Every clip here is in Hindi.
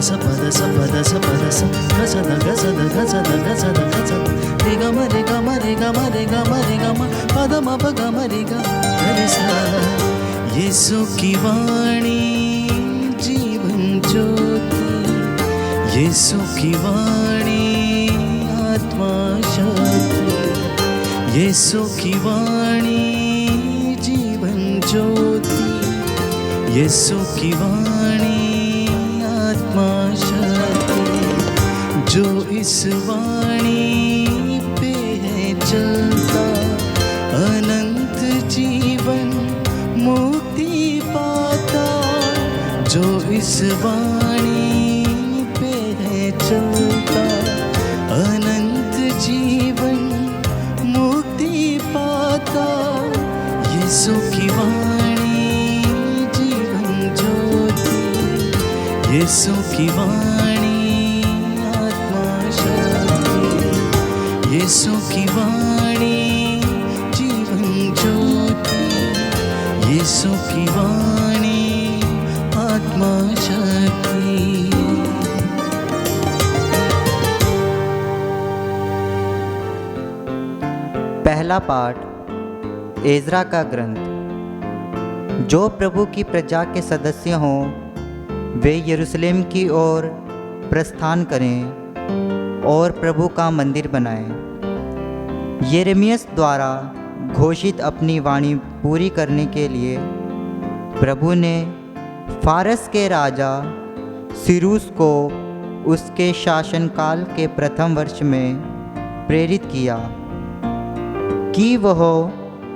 ಸ ಪದ ಸ ಪದ ಸ ಪದ ಸ ಗಸದ ಗಸದ ಗಸದ ಗಸದ ಗಸದ ರಿ ಗ ಮ ರಿ ಗ ಮ ರಿ ಗ ಮ ರಿ ಗ ಮ ರಿ ಗ ಮ ಪದ ಮ ಪ ಗ ಮ ರಿ ಗ ರಿ ಸ ಯೇಸು की वाणी जीवन ज्योति यीशु की वाणी आत्मा शक्ति यीशु की वाणी जीवन ज्योति यीशु की वाणी आत्मा शक्ति जो इस वाणी पे है चलता अनंत जीवन मुक्ति पाता जो इस वाणी पे है चलता अनंत जीवन मुक्ति पाता यीशु की वाणी जीवन ज्योति यीशु की वाणी आत्मा शक्ति यीशु की वाणी जीवन ज्योति यीशु की वाणी आत्मा शक्ति। पहला पाठ एजरा का ग्रंथ। जो प्रभु की प्रजा के सदस्य हों वे यरूशलेम की ओर प्रस्थान करें और प्रभु का मंदिर बनाएं। यिर्मयाह द्वारा घोषित अपनी वाणी पूरी करने के लिए प्रभु ने फारस के राजा सिरूस को उसके शासनकाल के प्रथम वर्ष में प्रेरित किया कि वह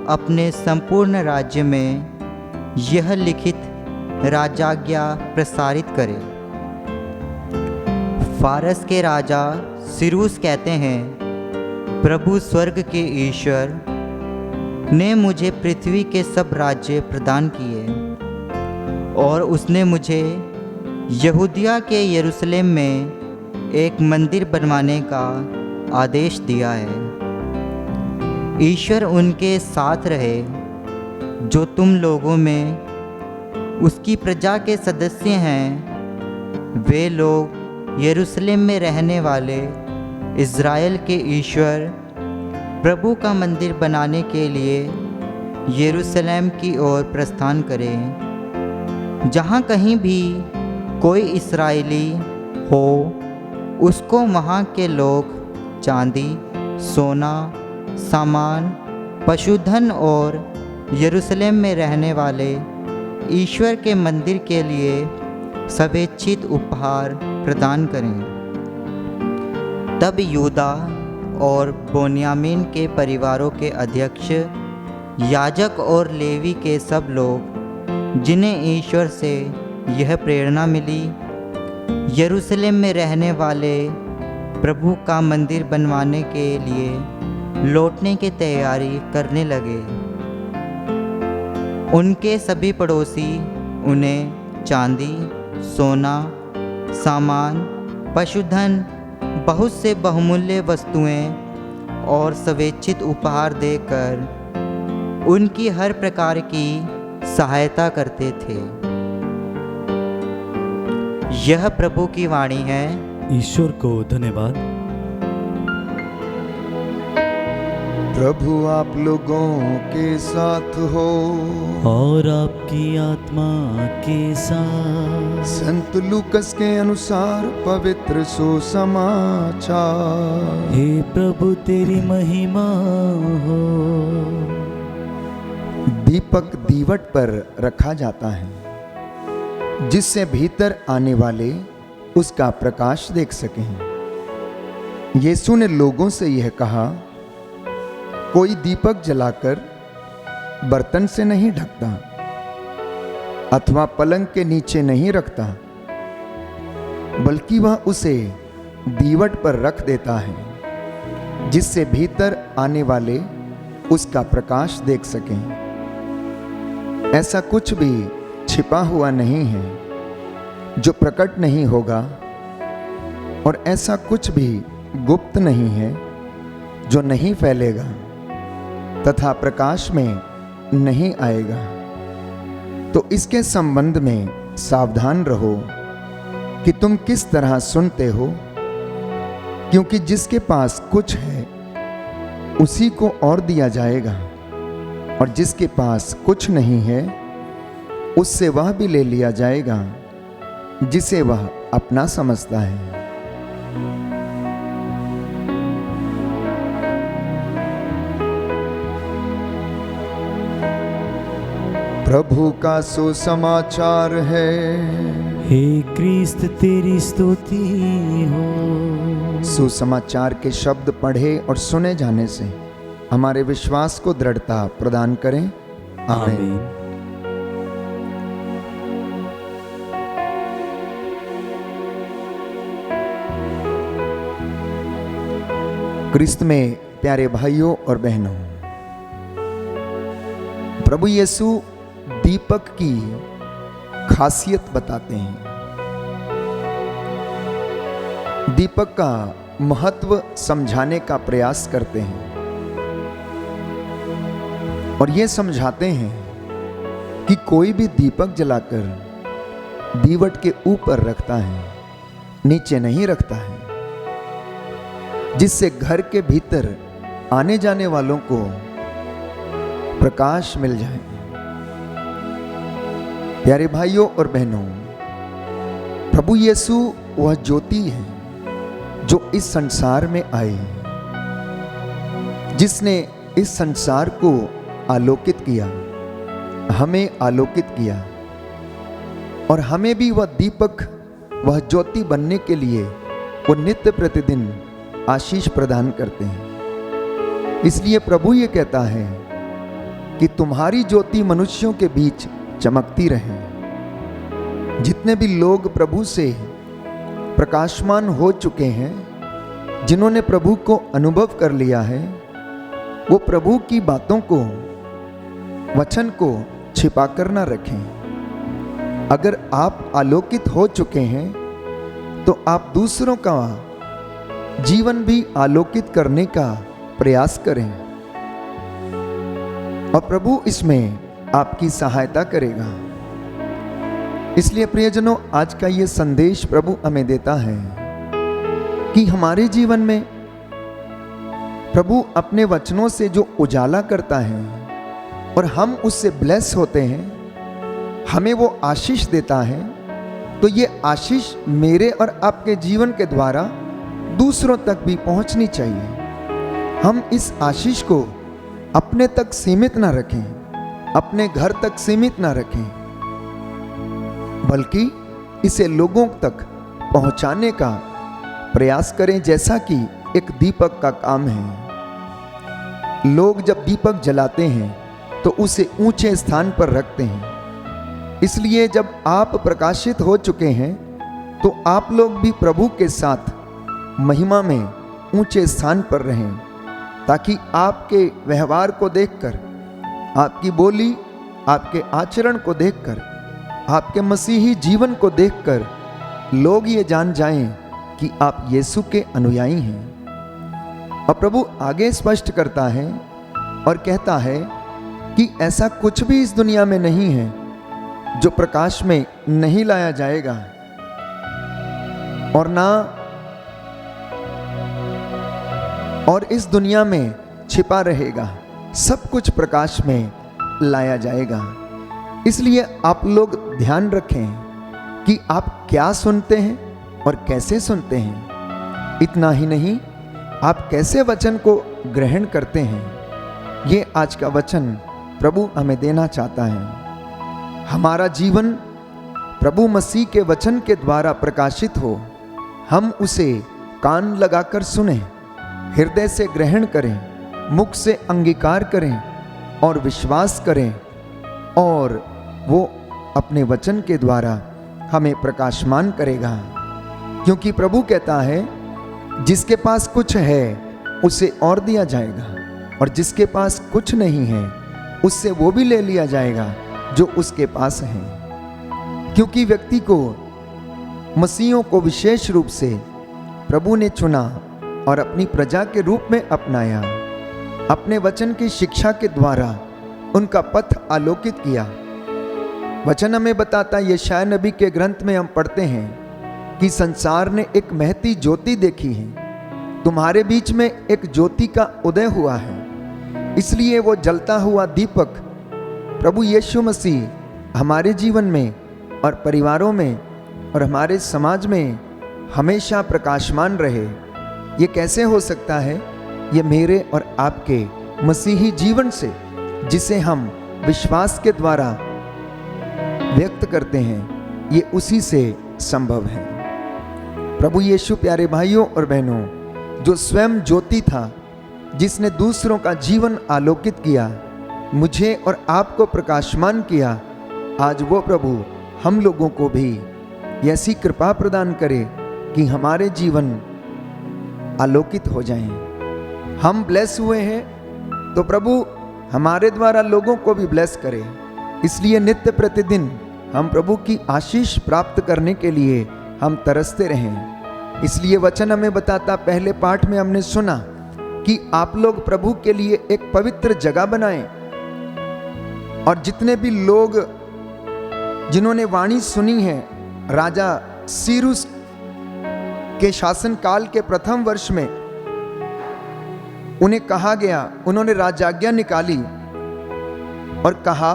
अपने संपूर्ण राज्य में यह लिखित राजाज्ञा प्रसारित करे। फारस के राजा सिरूस कहते हैं, प्रभु स्वर्ग के ईश्वर ने मुझे पृथ्वी के सब राज्य प्रदान किए और उसने मुझे यहूदिया के यरूशलेम में एक मंदिर बनवाने का आदेश दिया है। ईश्वर उनके साथ रहे जो तुम लोगों में उसकी प्रजा के सदस्य हैं। वे लोग यरूशलेम में रहने वाले इज़राइल के ईश्वर प्रभु का मंदिर बनाने के लिए यरूशलेम की ओर प्रस्थान करें। जहाँ कहीं भी कोई इस्राएली हो उसको वहाँ के लोग चांदी, सोना, सामान, पशुधन और यरूशलेम में रहने वाले ईश्वर के मंदिर के लिए स्वेच्छित उपहार प्रदान करें। तब यूदा और बोन्यामीन के परिवारों के अध्यक्ष, याजक और लेवी के सब लोग जिन्हें ईश्वर से यह प्रेरणा मिली, यरूशलेम में रहने वाले प्रभु का मंदिर बनवाने के लिए लौटने की तैयारी करने लगे। उनके सभी पड़ोसी उन्हें चांदी, सोना, सामान, पशुधन, बहुत से बहुमूल्य वस्तुएं और स्वेच्छित उपहार देकर उनकी हर प्रकार की सहायता करते थे। यह प्रभु की वाणी है। ईश्वर को धन्यवाद। प्रभु आप लोगों के साथ हो और आपकी आत्मा के साथ। संत लूकस के अनुसार पवित्र सुसमाचार। हे प्रभु तेरी महिमा हो। दीपक दीवट पर रखा जाता है जिससे भीतर आने वाले उसका प्रकाश देख सकें। यीशु ने लोगों से यह कहा, कोई दीपक जलाकर बर्तन से नहीं ढकता अथवा पलंग के नीचे नहीं रखता, बल्कि वह उसे दीवट पर रख देता है जिससे भीतर आने वाले उसका प्रकाश देख सकें। ऐसा कुछ भी छिपा हुआ नहीं है जो प्रकट नहीं होगा और ऐसा कुछ भी गुप्त नहीं है जो नहीं फैलेगा तथा प्रकाश में नहीं आएगा। तो इसके संबंध में सावधान रहो। कि तुम किस तरह सुनते हो, क्योंकि जिसके पास कुछ है उसी को और दिया जाएगा, और जिसके पास कुछ नहीं है उससे वह भी ले लिया जाएगा जिसे वह अपना समझता है। प्रभु का सुसमाचार है। हे क्रिस्त तेरी स्तुति हो। सुसमाचार के शब्द पढ़े और सुने जाने से हमारे विश्वास को दृढ़ता प्रदान करें। आमीन। आमीन। क्रिस्त में प्यारे भाइयों और बहनों, प्रभु यीशु दीपक की खासियत बताते हैं। दीपक का महत्व समझाने का प्रयास करते हैं और ये समझाते हैं कि कोई भी दीपक जलाकर दीवट के ऊपर रखता है, नीचे नहीं रखता है, जिससे घर के भीतर आने जाने वालों को प्रकाश मिल जाए। प्यारे भाइयों और बहनों, प्रभु यीशु वह ज्योति है जो इस संसार में आई, जिसने इस संसार को आलोकित किया, हमें आलोकित किया, और हमें भी वह दीपक, वह ज्योति बनने के लिए वो नित्य प्रतिदिन आशीष प्रदान करते हैं। इसलिए प्रभु ये कहता है कि तुम्हारी ज्योति मनुष्यों के बीच चमकती रहे। जितने भी लोग प्रभु से प्रकाशमान हो चुके हैं, जिन्होंने प्रभु को अनुभव कर लिया है, वो प्रभु की बातों को, वचन को छिपा कर ना रखें। अगर आप आलोकित हो चुके हैं तो आप दूसरों का जीवन भी आलोकित करने का प्रयास करें, और प्रभु इसमें आपकी सहायता करेगा। इसलिए प्रियजनों, आज का ये संदेश प्रभु हमें देता है कि हमारे जीवन में प्रभु अपने वचनों से जो उजाला करता है और हम उससे ब्लेस होते हैं, हमें वो आशीष देता है, तो ये आशीष मेरे और आपके जीवन के द्वारा दूसरों तक भी पहुंचनी चाहिए। हम इस आशीष को अपने तक सीमित ना रखें, अपने घर तक सीमित ना रखें, बल्कि इसे लोगों तक पहुंचाने का प्रयास करें, जैसा कि एक दीपक का काम है। लोग जब दीपक जलाते हैं तो उसे ऊंचे स्थान पर रखते हैं। इसलिए जब आप प्रकाशित हो चुके हैं तो आप लोग भी प्रभु के साथ महिमा में ऊंचे स्थान पर रहें, ताकि आपके व्यवहार को देखकर, आपकी बोली, आपके आचरण को देखकर, आपके मसीही जीवन को देखकर लोग ये जान जाएं कि आप यीशु के अनुयायी हैं। और प्रभु आगे स्पष्ट करता है और कहता है कि ऐसा कुछ भी इस दुनिया में नहीं है जो प्रकाश में नहीं लाया जाएगा, और इस दुनिया में छिपा रहेगा। सब कुछ प्रकाश में लाया जाएगा। इसलिए आप लोग ध्यान रखें कि आप क्या सुनते हैं और कैसे सुनते हैं। इतना ही नहीं, आप कैसे वचन को ग्रहण करते हैं। ये आज का वचन प्रभु हमें देना चाहता है। हमारा जीवन प्रभु मसीह के वचन के द्वारा प्रकाशित हो। हम उसे कान लगाकर सुने, हृदय से ग्रहण करें, मुख से अंगीकार करें और विश्वास करें, और वो अपने वचन के द्वारा हमें प्रकाशमान करेगा। क्योंकि प्रभु कहता है, जिसके पास कुछ है उसे और दिया जाएगा, और जिसके पास कुछ नहीं है उससे वो भी ले लिया जाएगा जो उसके पास है। क्योंकि व्यक्ति को, मसीहों को विशेष रूप से प्रभु ने चुना और अपनी प्रजा के रूप में अपनाया। अपने वचन की शिक्षा के द्वारा उनका पथ आलोकित किया। वचन हमें बताता, यशायाह नबी के ग्रंथ में हम पढ़ते हैं कि संसार ने एक महती ज्योति देखी है, तुम्हारे बीच में एक ज्योति का उदय हुआ है। इसलिए वो जलता हुआ दीपक प्रभु यीशु मसीह हमारे जीवन में और परिवारों में और हमारे समाज में हमेशा प्रकाशमान रहे। ये कैसे हो सकता है? ये मेरे और आपके मसीही जीवन से, जिसे हम विश्वास के द्वारा व्यक्त करते हैं, ये उसी से संभव है। प्रभु यीशु प्यारे भाइयों और बहनों, जो स्वयं ज्योति था, जिसने दूसरों का जीवन आलोकित किया, मुझे और आपको प्रकाशमान किया, आज वो प्रभु हम लोगों को भी ऐसी कृपा प्रदान करे कि हमारे जीवन आलोकित हो जाएं। हम ब्लेस हुए हैं तो प्रभु हमारे द्वारा लोगों को भी ब्लेस करे। इसलिए नित्य प्रतिदिन हम प्रभु की आशीष प्राप्त करने के लिए हम तरसते रहें। इसलिए वचन हमें बताता, पहले पाठ में हमने सुना कि आप लोग प्रभु के लिए एक पवित्र जगह बनाएं, और जितने भी लोग जिन्होंने वाणी सुनी है, राजा सीरूस के शासन काल के प्रथम वर्ष में उन्हें कहा गया, उन्होंने राजाज्ञा निकाली और कहा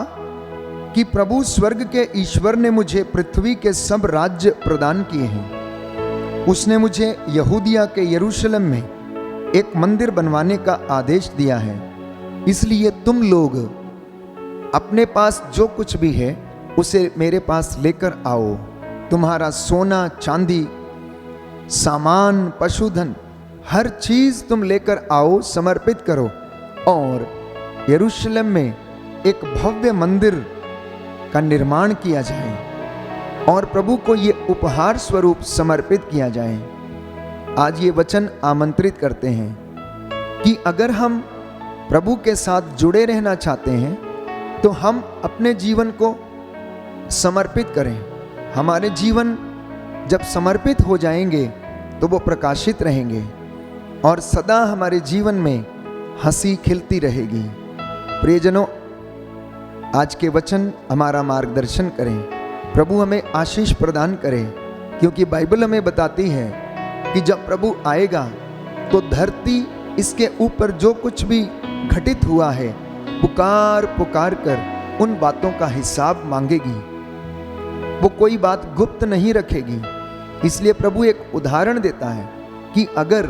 कि प्रभु स्वर्ग के ईश्वर ने मुझे पृथ्वी के सब राज्य प्रदान किए हैं। उसने मुझे यहूदिया के यरूशलेम में एक मंदिर बनवाने का आदेश दिया है। इसलिए तुम लोग अपने पास जो कुछ भी है उसे मेरे पास लेकर आओ। तुम्हारा सोना चांदी, सामान, पशुधन, हर चीज तुम लेकर आओ, समर्पित करो, और यरूशलेम में एक भव्य मंदिर का निर्माण किया जाए और प्रभु को ये उपहार स्वरूप समर्पित किया जाए। आज ये वचन आमंत्रित करते हैं कि अगर हम प्रभु के साथ जुड़े रहना चाहते हैं तो हम अपने जीवन को समर्पित करें। हमारे जीवन जब समर्पित हो जाएंगे तो वो प्रकाशित रहेंगे और सदा हमारे जीवन में हंसी खिलती रहेगी। प्रियजनों, आज के वचन हमारा मार्गदर्शन करें, प्रभु हमें आशीष प्रदान करे, क्योंकि बाइबल हमें बताती है कि जब प्रभु आएगा तो धरती, इसके ऊपर जो कुछ भी घटित हुआ है, पुकार पुकार कर उन बातों का हिसाब मांगेगी। वो कोई बात गुप्त नहीं रखेगी। इसलिए प्रभु एक उदाहरण देता है कि अगर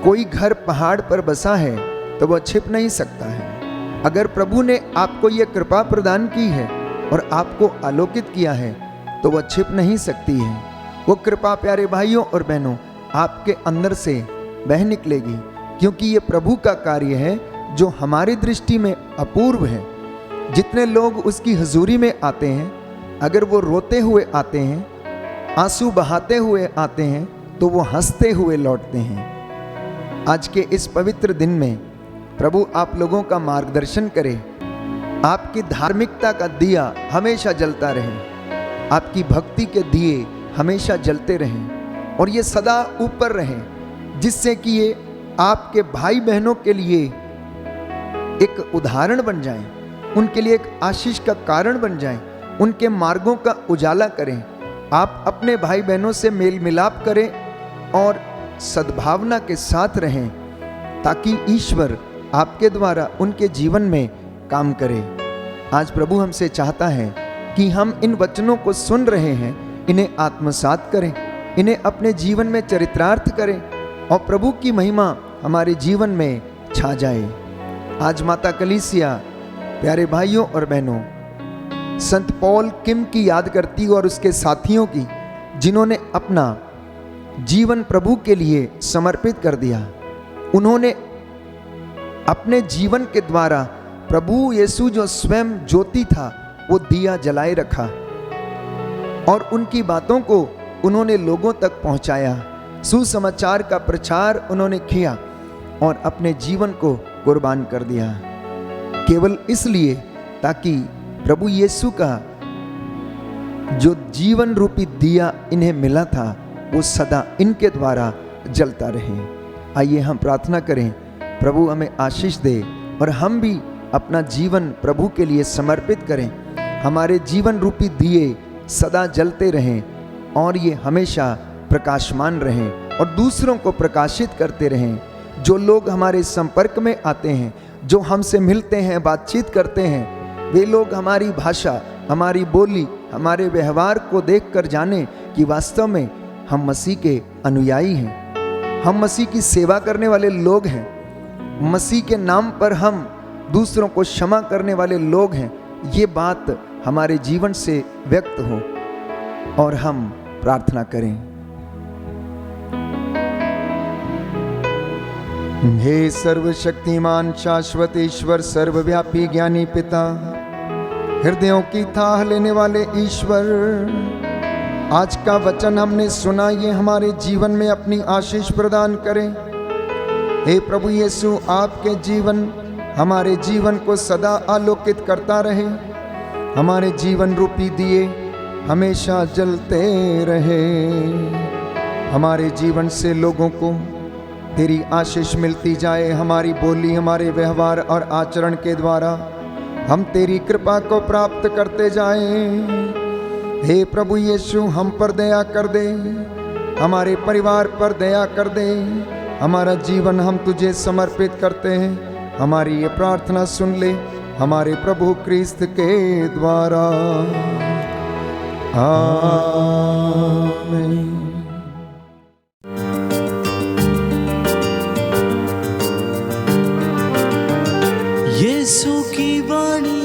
कोई घर पहाड़ पर बसा है तो वह छिप नहीं सकता है। अगर प्रभु ने आपको यह कृपा प्रदान की है और आपको आलोकित किया है तो वह छिप नहीं सकती है। वो कृपा प्यारे भाइयों और बहनों आपके अंदर से बह निकलेगी, क्योंकि ये प्रभु का कार्य है जो हमारी दृष्टि में अपूर्व है। जितने लोग उसकी हजूरी में आते हैं, अगर वो रोते हुए आते हैं, आंसू बहाते हुए आते हैं, तो वो हंसते हुए लौटते हैं। आज के इस पवित्र दिन में प्रभु आप लोगों का मार्गदर्शन करे। आपकी धार्मिकता का दिया हमेशा जलता रहे, आपकी भक्ति के दिए हमेशा जलते रहें और ये सदा ऊपर रहें, जिससे कि ये आपके भाई बहनों के लिए एक उदाहरण बन जाएं, उनके लिए एक आशीष का कारण बन जाएं, उनके मार्गों का उजाला करें। आप अपने भाई बहनों से मेल मिलाप करें और सद्भावना के साथ रहें, ताकि ईश्वर आपके द्वारा उनके जीवन में काम करे। आज प्रभु हमसे चाहता है कि हम इन वचनों को सुन रहे हैं, इन्हें आत्मसात करें, इन्हें अपने जीवन में चरितार्थ करें और प्रभु की महिमा हमारे जीवन में छा जाए। आज माता कलीसिया प्यारे भाइयों और बहनों संत पॉल किम की याद करती और उसके साथियों की, जिन्होंने अपना जीवन प्रभु के लिए समर्पित कर दिया। उन्होंने अपने जीवन के द्वारा प्रभु यीशु जो स्वयं ज्योति था वो दिया जलाए रखा और उनकी बातों को उन्होंने लोगों तक पहुंचाया। सुसमाचार का प्रचार उन्होंने किया और अपने जीवन को कुर्बान कर दिया, केवल इसलिए ताकि प्रभु यीशु का जो जीवन रूपी दिया इन्हें मिला था वो सदा इनके द्वारा जलता रहे। आइए हम प्रार्थना करें, प्रभु हमें आशीष दे और हम भी अपना जीवन प्रभु के लिए समर्पित करें। हमारे जीवन रूपी दिए सदा जलते रहें और ये हमेशा प्रकाशमान रहें और दूसरों को प्रकाशित करते रहें। जो लोग हमारे संपर्क में आते हैं, जो हमसे मिलते हैं, बातचीत करते हैं, वे लोग हमारी भाषा, हमारी बोली, हमारे व्यवहार को देखकर जाने कि वास्तव में हम मसीह के अनुयायी हैं, हम मसीह की सेवा करने वाले लोग हैं, मसीह के नाम पर हम दूसरों को क्षमा करने वाले लोग हैं। ये बात हमारे जीवन से व्यक्त हो और हम प्रार्थना करें। हे सर्वशक्तिमान शाश्वत ईश्वर, सर्वव्यापी ज्ञानी पिता, हृदयों की थाह लेने वाले ईश्वर, आज का वचन हमने सुना, ये हमारे जीवन में अपनी आशीष प्रदान करें। हे प्रभु यीशु, आपके जीवन हमारे जीवन को सदा आलोकित करता रहे, हमारे जीवन रूपी दिए हमेशा जलते रहे, हमारे जीवन से लोगों को तेरी आशीष मिलती जाए। हमारी बोली, हमारे व्यवहार और आचरण के द्वारा हम तेरी कृपा को प्राप्त करते जाएं। हे प्रभु यीशु, हम पर दया कर दे, हमारे परिवार पर दया कर दे, हमारा जीवन हम तुझे समर्पित करते हैं। हमारी ये प्रार्थना सुन ले हमारे प्रभु क्रिस्त के द्वारा, आमीन। यीशु की वाणी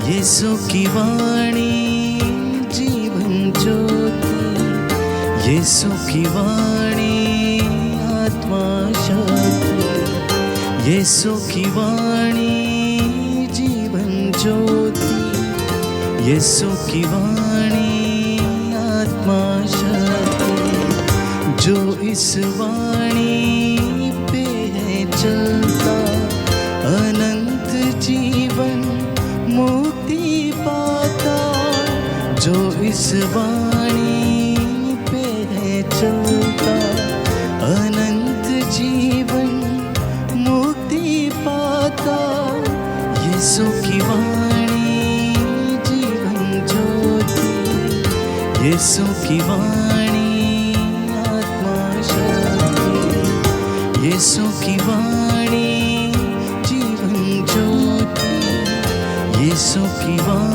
यीशु की वाणी जीवन ज्योति, यीशु की वाणी आत्मा शक्ति, यीशु की वाणी जीवन ज्योति, यीशु की वाणी आत्मा शक्ति। जो इस वाणी पे है चलता, अनंत जीवन मुक्ति पाता। जो इस वाणी पे है चलता, अनंत जीवन मुक्ति पाता। यीशु की वाणी जीवन ज्योति, यीशु की वाणी आत्मा शक्ति, यीशु की वाणी जीवन ज्योति, यीशु की वाणी